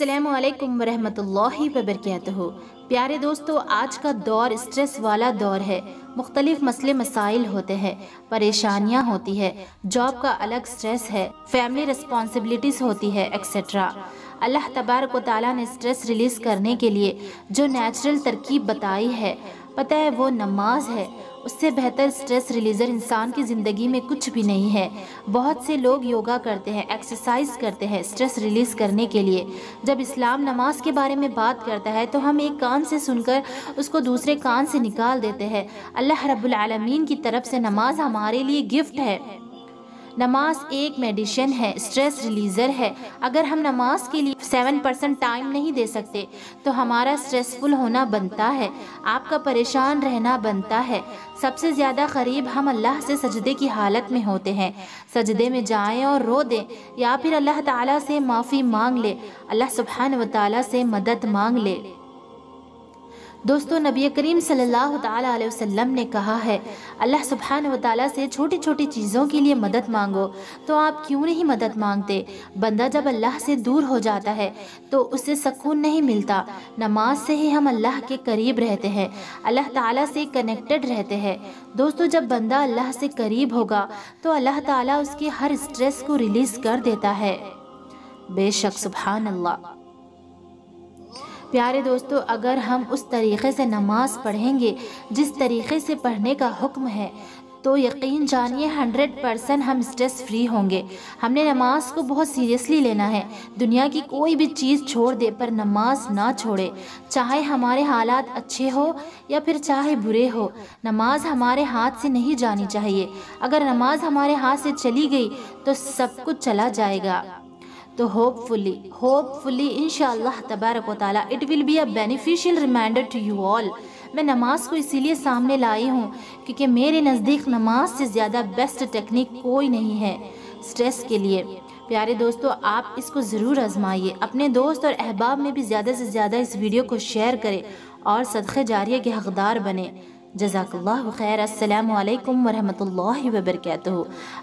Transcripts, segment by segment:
السلام علیکم ورحمۃ اللہ وبرکاتہ۔ پیارے دوستو، آج کا دور اسٹریس والا دور ہے۔ مختلف مسئلے مسائل ہوتے ہیں، پریشانیاں ہوتی ہے، جاب کا الگ اسٹریس ہے، فیملی رسپانسبلٹیز ہوتی ہے ایکسیٹرا۔ اللہ تبارک و تعالیٰ نے اسٹریس ریلیز کرنے کے لیے جو نیچرل ترکیب بتائی ہے، پتہ ہے وہ نماز ہے۔ اس سے بہتر اسٹریس ریلیزر انسان کی زندگی میں کچھ بھی نہیں ہے۔ بہت سے لوگ یوگا کرتے ہیں، ایکسرسائز کرتے ہیں اسٹریس ریلیز کرنے کے لیے۔ جب اسلام نماز کے بارے میں بات کرتا ہے تو ہم ایک کان سے سن کر اس کو دوسرے کان سے نکال دیتے ہیں۔ اللہ رب العالمین کی طرف سے نماز ہمارے لیے گفٹ ہے۔ نماز ایک میڈیشن ہے، اسٹریس ریلیزر ہے۔ اگر ہم نماز کے لیے 7% ٹائم نہیں دے سکتے تو ہمارا اسٹریسفل ہونا بنتا ہے، آپ کا پریشان رہنا بنتا ہے۔ سب سے زیادہ قریب ہم اللہ سے سجدے کی حالت میں ہوتے ہیں۔ سجدے میں جائیں اور رو دیں، یا پھر اللہ تعالیٰ سے معافی مانگ لے، اللہ سبحانہ و تعالیٰ سے مدد مانگ لے۔ دوستو، نبی کریم صلی اللہ تعالیٰ علیہ وسلم نے کہا ہے، اللہ سبحانہ و تعالیٰ سے چھوٹی چھوٹی چیزوں کے لیے مدد مانگو، تو آپ کیوں نہیں مدد مانگتے؟ بندہ جب اللہ سے دور ہو جاتا ہے تو اسے سکون نہیں ملتا۔ نماز سے ہی ہم اللہ کے قریب رہتے ہیں، اللہ تعالیٰ سے کنیکٹڈ رہتے ہیں۔ دوستو، جب بندہ اللہ سے قریب ہوگا تو اللہ تعالیٰ اس کے ہر اسٹریس کو ریلیز کر دیتا ہے۔ بے شک، سبحان اللہ۔ پیارے دوستو، اگر ہم اس طریقے سے نماز پڑھیں گے جس طریقے سے پڑھنے کا حکم ہے تو یقین جانیے 100% ہم اسٹریس فری ہوں گے۔ ہم نے نماز کو بہت سیریسلی لینا ہے۔ دنیا کی کوئی بھی چیز چھوڑ دے پر نماز نہ چھوڑے، چاہے ہمارے حالات اچھے ہو یا پھر چاہے برے ہو۔ نماز ہمارے ہاتھ سے نہیں جانی چاہیے۔ اگر نماز ہمارے ہاتھ سے چلی گئی تو سب کچھ چلا جائے گا۔ تو ہوپفلی انشاءاللہ تبارک و تعالیٰ it will be a beneficial reminder to you all۔ میں نماز کو اسی لیے سامنے لائی ہوں کیونکہ میرے نزدیک نماز سے زیادہ بیسٹ ٹیکنیک کوئی نہیں ہے اسٹریس کے لیے۔ پیارے دوستو، آپ اس کو ضرور آزمائیے، اپنے دوست اور احباب میں بھی زیادہ سے زیادہ اس ویڈیو کو شیئر کریں اور صدقہ جاریہ کے حقدار بنیں۔ جزاک اللہ خیر۔ السلام علیکم ورحمۃ اللہ وبرکاتہ۔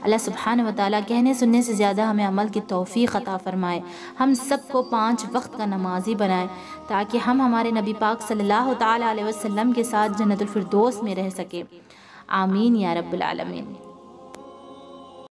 اللہ سبحانہ و تعالیٰ کہنے سننے سے زیادہ ہمیں عمل کی توفیق عطا فرمائے، ہم سب کو 5 وقت کا نمازی بنائے تاکہ ہم ہمارے نبی پاک صلی اللہ تعالیٰ علیہ وسلم کے ساتھ جنت الفردوس میں رہ سکیں۔ آمین یا رب العالمین۔